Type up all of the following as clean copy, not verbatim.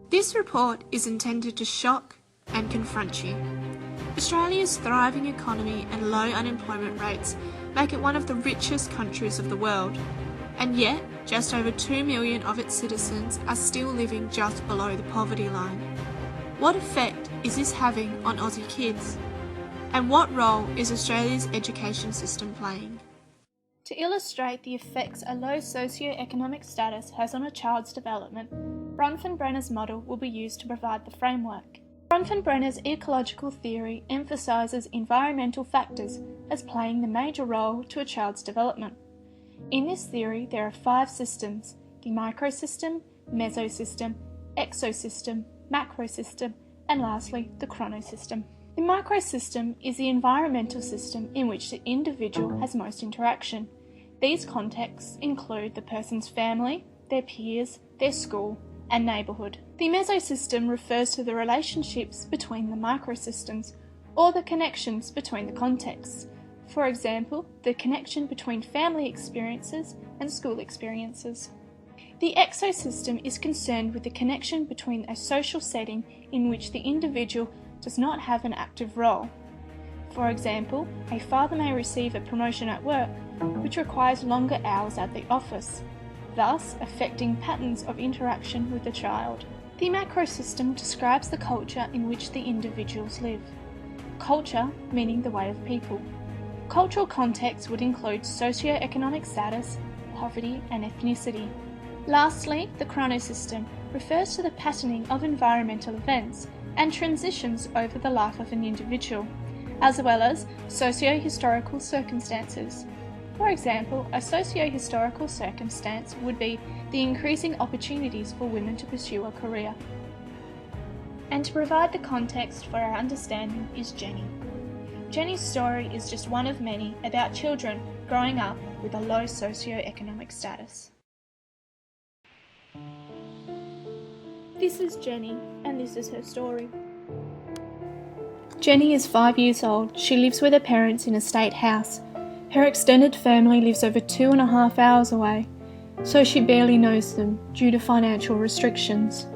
This report is intended to shock and confront you. Australia's thriving economy and low unemployment rates make it one of the richest countries of the world, and yet just over 2 million of its citizens are still living just below the poverty line. What effect is this having on Aussie kids? And what role is Australia's education system playing? To illustrate the effects a low socio-economic status has on a child's development, Bronfenbrenner's model will be used to provide the framework. Bronfenbrenner's ecological theory emphasises environmental factors as playing the major role to a child's development. In this theory, there are 5 systems: the microsystem, mesosystem, exosystem, macrosystem, and lastly, the chronosystem. The microsystem is the environmental system in which the individual has most interaction. These contexts include the person's family, their peers, their school, and neighbourhood. The mesosystem refers to the relationships between the microsystems, or the connections between the contexts. For example, the connection between family experiences and school experiences. The exosystem is concerned with the connection between a social setting in which the individual does not have an active role. For example, a father may receive a promotion at work which requires longer hours at the office, thus affecting patterns of interaction with the child. The macrosystem describes the culture in which the individuals live. Culture meaning the way of people. Cultural context would include socio-economic status, poverty, and ethnicity. Lastly, the chronosystem refers to the patterning of environmental events and transitions over the life of an individual, as well as socio-historical circumstances. For example, a socio-historical circumstance would be the increasing opportunities for women to pursue a career. And to provide the context for our understanding is Jenny. Jenny's story is just one of many about children growing up with a low socio-economic status. This is Jenny, and this is her story. Jenny is 5 years old. She lives with her parents in a state house. Her extended family lives over 2.5 hours away, so she barely knows them due to financial restrictions.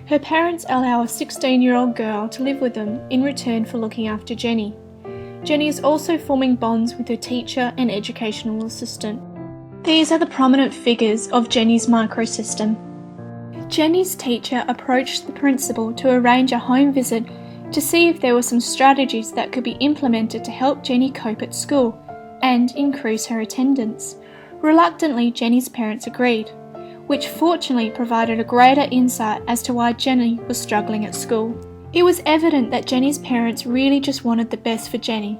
Her parents allow a 16-year-old girl to live with them in return for looking after Jenny. Jenny is also forming bonds with her teacher and educational assistant. These are the prominent figures of Jenny's microsystem. Jenny's teacher approached the principal to arrange a home visit to see if there were some strategies that could be implemented to help Jenny cope at school and increase her attendance. Reluctantly, Jenny's parents agreed, which fortunately provided a greater insight as to why Jenny was struggling at school. It was evident that Jenny's parents really just wanted the best for Jenny,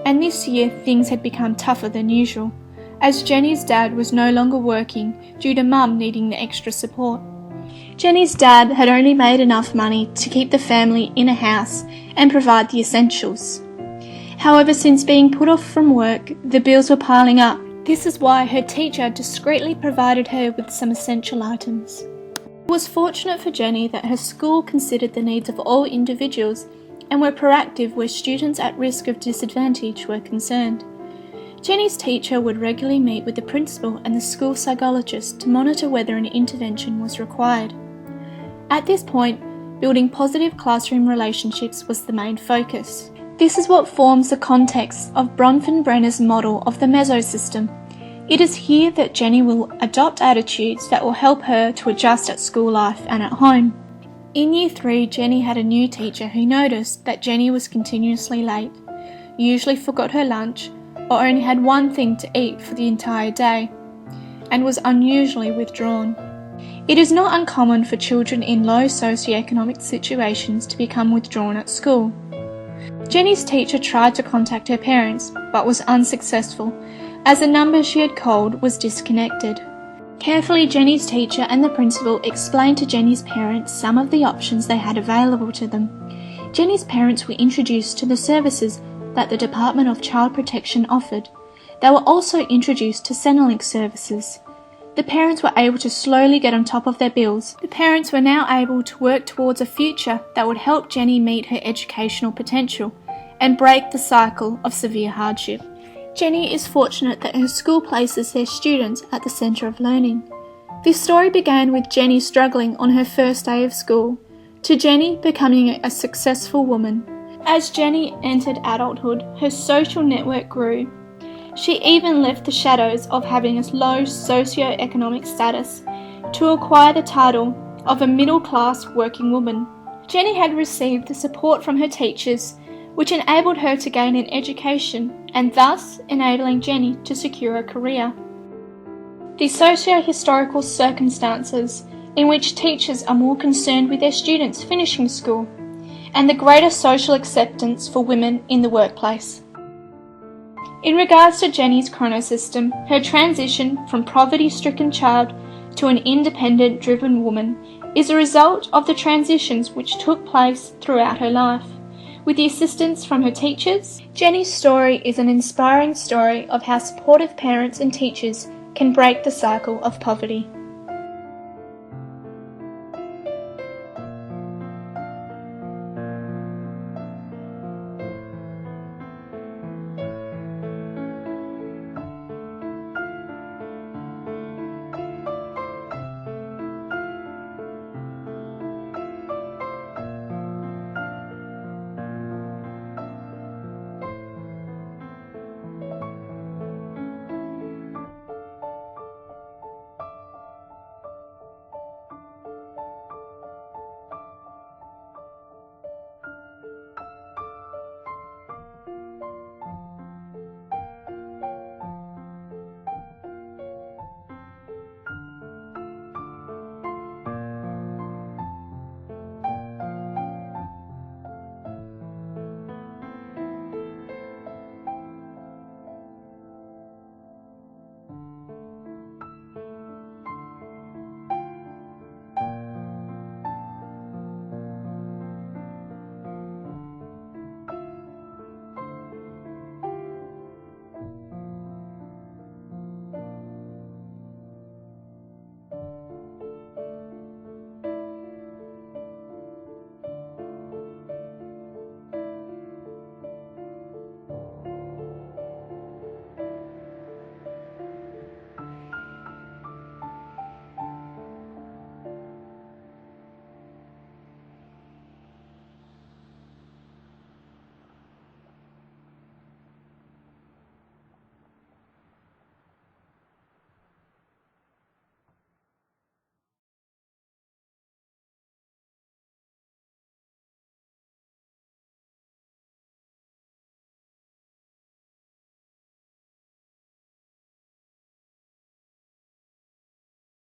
and this year things had become tougher than usual, as Jenny's dad was no longer working due to Mum needing the extra support. Jenny's dad had only made enough money to keep the family in a house and provide the essentials. However, since being put off from work, the bills were piling up. This is why her teacher discreetly provided her with some essential items. It was fortunate for Jenny that her school considered the needs of all individuals and were proactive where students at risk of disadvantage were concerned. Jenny's teacher would regularly meet with the principal and the school psychologist to monitor whether an intervention was required. At this point, building positive classroom relationships was the main focus. This is what forms the context of Bronfenbrenner's model of the mesosystem. It is here that Jenny will adopt attitudes that will help her to adjust at school life and at home. In Year 3, Jenny had a new teacher who noticed that Jenny was continuously late, usually forgot her lunch, or only had one thing to eat for the entire day, and was unusually withdrawn. It is not uncommon for children in low socioeconomic situations to become withdrawn at school. Jenny's teacher tried to contact her parents, but was unsuccessful, as the number she had called was disconnected. Carefully, Jenny's teacher and the principal explained to Jenny's parents some of the options they had available to them. Jenny's parents were introduced to the services that the Department of Child Protection offered. They were also introduced to Centrelink services. The parents were able to slowly get on top of their bills. The parents were now able to work towards a future that would help Jenny meet her educational potential and break the cycle of severe hardship. Jenny is fortunate that her school places their students at the centre of learning. This story began with Jenny struggling on her first day of school, to Jenny becoming a successful woman. As Jenny entered adulthood, her social network grew. She even left the shadows of having a low socio-economic status to acquire the title of a middle-class working woman. Jenny had received the support from her teachers, which enabled her to gain an education and thus enabling Jenny to secure a career. The socio-historical circumstances in which teachers are more concerned with their students finishing school, and the greater social acceptance for women in the workplace. In regards to Jenny's chronosystem, her transition from poverty-stricken child to an independent, driven woman is a result of the transitions which took place throughout her life. With the assistance from her teachers, Jenny's story is an inspiring story of how supportive parents and teachers can break the cycle of poverty.